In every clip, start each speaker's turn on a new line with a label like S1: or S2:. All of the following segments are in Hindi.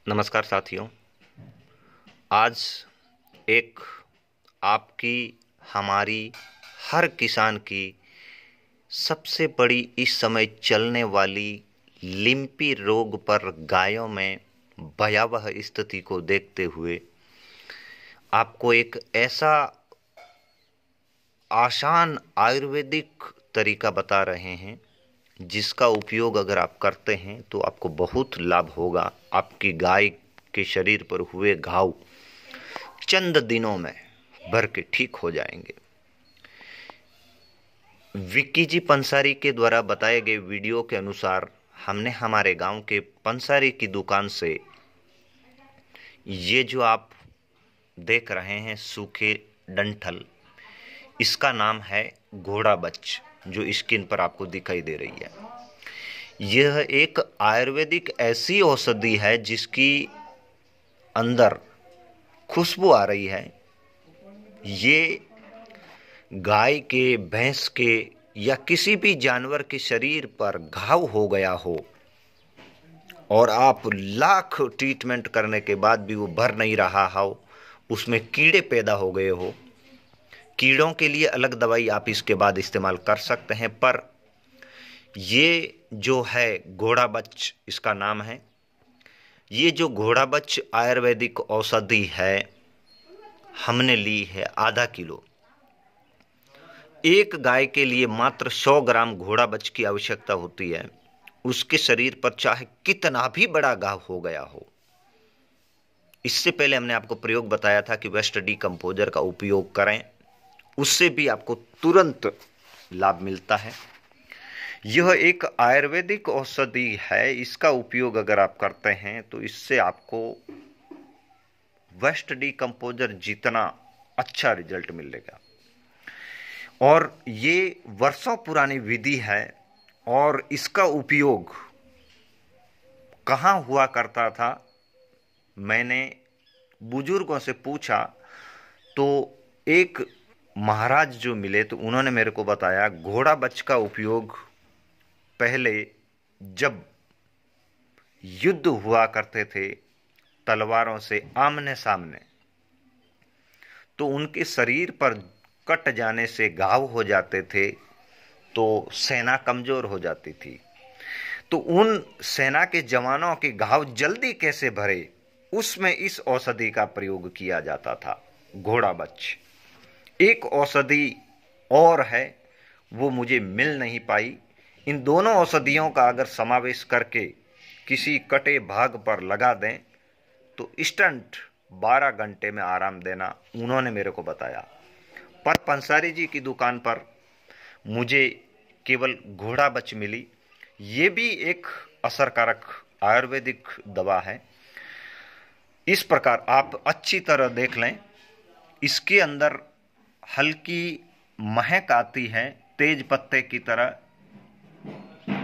S1: नमस्कार साथियों। आज एक आपकी, हमारी, हर किसान की सबसे बड़ी इस समय चलने वाली लिम्पी रोग पर गायों में भयावह स्थिति को देखते हुए आपको एक ऐसा आसान आयुर्वेदिक तरीका बता रहे हैं जिसका उपयोग अगर आप करते हैं तो आपको बहुत लाभ होगा। आपकी गाय के शरीर पर हुए घाव चंद दिनों में भर के ठीक हो जाएंगे। विक्की जी पंसारी के द्वारा बताए गए वीडियो के अनुसार हमने हमारे गांव के पंसारी की दुकान से ये जो आप देख रहे हैं सूखे डंठल, इसका नाम है घोड़ा बच, जो स्क्रीन पर आपको दिखाई दे रही है। यह एक आयुर्वेदिक ऐसी औषधि है जिसकी अंदर खुशबू आ रही है। ये गाय के, भैंस के या किसी भी जानवर के शरीर पर घाव हो गया हो और आप लाख ट्रीटमेंट करने के बाद भी वो भर नहीं रहा हो, उसमें कीड़े पैदा हो गए हो, कीड़ों के लिए अलग दवाई आप इसके बाद इस्तेमाल कर सकते हैं। पर ये जो है घोड़ा बच, इसका नाम है, ये जो घोड़ा बच आयुर्वेदिक औषधि है, हमने ली है आधा किलो। एक गाय के लिए मात्र 100 ग्राम घोड़ा बच की आवश्यकता होती है। उसके शरीर पर चाहे कितना भी बड़ा घाव हो गया हो। इससे पहले हमने आपको प्रयोग बताया था कि वेस्ट डीकंपोजर का उपयोग करें, उससे भी आपको तुरंत लाभ मिलता है। यह एक आयुर्वेदिक औषधि है, इसका उपयोग अगर आप करते हैं तो इससे आपको वेस्ट डीकंपोजर जितना अच्छा रिजल्ट मिलेगा। और ये वर्षों पुरानी विधि है और इसका उपयोग कहाँ हुआ करता था, मैंने बुजुर्गों से पूछा तो एक महाराज जो मिले तो उन्होंने मेरे को बताया घोड़ा बच का उपयोग पहले जब युद्ध हुआ करते थे तलवारों से आमने सामने, तो उनके शरीर पर कट जाने से घाव हो जाते थे तो सेना कमजोर हो जाती थी। तो उन सेना के जवानों के घाव जल्दी कैसे भरे, उसमें इस औषधि का प्रयोग किया जाता था, घोड़ा बच। एक औषधि और है, वो मुझे मिल नहीं पाई। इन दोनों औषधियों का अगर समावेश करके किसी कटे भाग पर लगा दें तो इंस्टेंट 12 घंटे में आराम देना उन्होंने मेरे को बताया। पर पंसारी जी की दुकान पर मुझे केवल घोड़ा बच मिली। ये भी एक असरकारक आयुर्वेदिक दवा है। इस प्रकार आप अच्छी तरह देख लें, इसके अंदर हल्की महक आती है, तेज पत्ते की तरह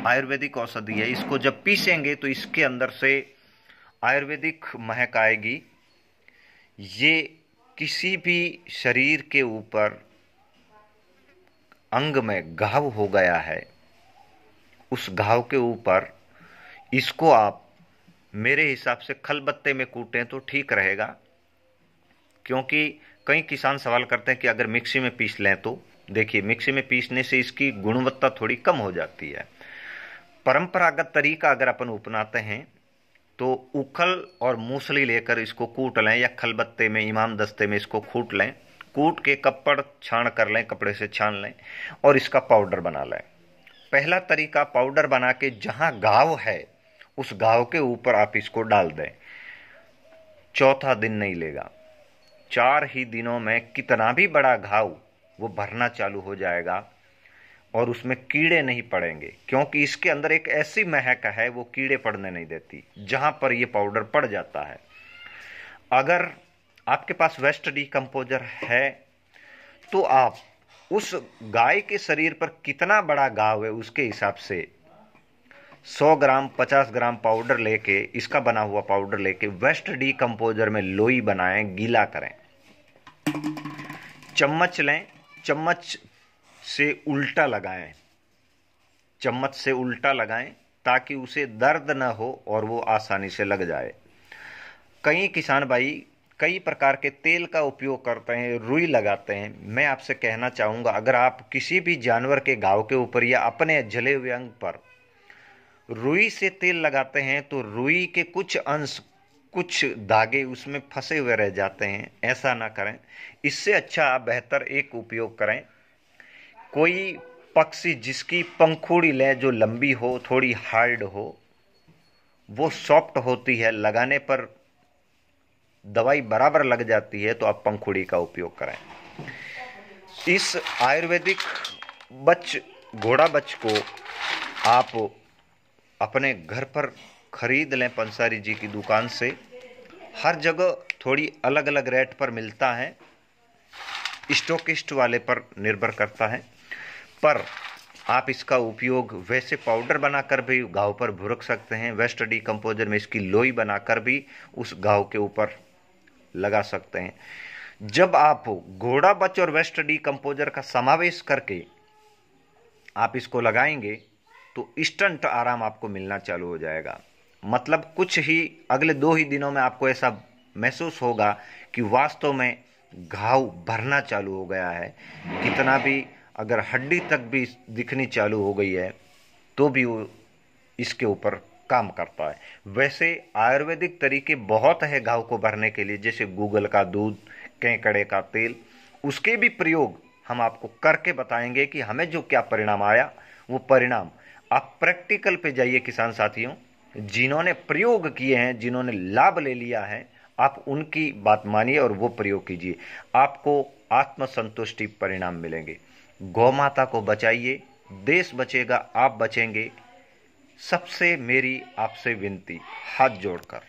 S1: आयुर्वेदिक औषधि है। इसको जब पीसेंगे तो इसके अंदर से आयुर्वेदिक महक आएगी। ये किसी भी शरीर के ऊपर अंग में घाव हो गया है, उस घाव के ऊपर इसको आप मेरे हिसाब से खलबत्ते में कूटें तो ठीक रहेगा। क्योंकि कई किसान सवाल करते हैं कि अगर मिक्सी में पीस लें तो, देखिए मिक्सी में पीसने से इसकी गुणवत्ता थोड़ी कम हो जाती है। परंपरागत तरीका अगर अपन अपनाते हैं तो उखल और मूसली लेकर इसको कूट लें या खलबत्ते में, इमाम दस्ते में इसको कूट लें, कूट के कपड़ छान कर लें, कपड़े से छान लें और इसका पाउडर बना लें। पहला तरीका, पाउडर बना के जहां घाव है उस घाव के ऊपर आप इसको डाल दें। चौथा दिन नहीं लेगा, 4 ही दिनों में कितना भी बड़ा घाव वो भरना चालू हो जाएगा और उसमें कीड़े नहीं पड़ेंगे। क्योंकि इसके अंदर एक ऐसी महक है वो कीड़े पड़ने नहीं देती जहां पर ये पाउडर पड़ जाता है। अगर आपके पास वेस्ट डीकंपोजर है तो आप उस गाय के शरीर पर कितना बड़ा घाव है उसके हिसाब से 100 ग्राम 50 ग्राम पाउडर लेके, इसका बना हुआ पाउडर लेके वेस्ट डीकंपोजर में लोई बनाएं, गीला करें, चम्मच लें, चम्मच से उल्टा लगाएं, चम्मच से उल्टा लगाएं ताकि उसे दर्द न हो और वो आसानी से लग जाए। कई किसान भाई कई प्रकार के तेल का उपयोग करते हैं, रुई लगाते हैं। मैं आपसे कहना चाहूँगा, अगर आप किसी भी जानवर के घाव के ऊपर या अपने जले हुए अंग पर रुई से तेल लगाते हैं तो रुई के कुछ अंश, कुछ धागे उसमें फंसे हुए रह जाते हैं। ऐसा ना करें। इससे अच्छा आप बेहतर एक उपयोग करें, कोई पक्षी जिसकी पंखुड़ी लें जो लंबी हो, थोड़ी हार्ड हो, वो सॉफ्ट होती है, लगाने पर दवाई बराबर लग जाती है, तो आप पंखुड़ी का उपयोग करें। इस आयुर्वेदिक घोड़ा बच को आप अपने घर पर खरीद लें पंसारी जी की दुकान से। हर जगह थोड़ी अलग अलग रेट पर मिलता है, स्टॉकिस्ट वाले पर निर्भर करता है, पर आप इसका उपयोग वैसे पाउडर बनाकर भी घाव पर भुरक सकते हैं। वेस्ट डिकम्पोजर में इसकी लोई बनाकर भी उस घाव के ऊपर लगा सकते हैं। जब आप घोड़ा बच और वेस्ट डिकम्पोजर का समावेश करके आप इसको लगाएंगे तो इंस्टेंट आराम आपको मिलना चालू हो जाएगा। मतलब कुछ ही अगले 2 ही दिनों में आपको ऐसा महसूस होगा कि वास्तव में घाव भरना चालू हो गया है। कितना भी अगर हड्डी तक भी दिखनी चालू हो गई है तो भी वो इसके ऊपर काम करता है। वैसे आयुर्वेदिक तरीके बहुत है घाव को भरने के लिए, जैसे गूगल का दूध, केकड़े का तेल, उसके भी प्रयोग हम आपको करके बताएंगे कि हमें जो क्या परिणाम आया। वो परिणाम आप प्रैक्टिकल पे जाइए किसान साथियों, जिन्होंने प्रयोग किए हैं, जिन्होंने लाभ ले लिया है, आप उनकी बात मानिए और वो प्रयोग कीजिए, आपको आत्मसंतुष्टि परिणाम मिलेंगे। गौ माता को बचाइए, देश बचेगा, आप बचेंगे। सबसे मेरी आपसे विनती, हाथ जोड़कर।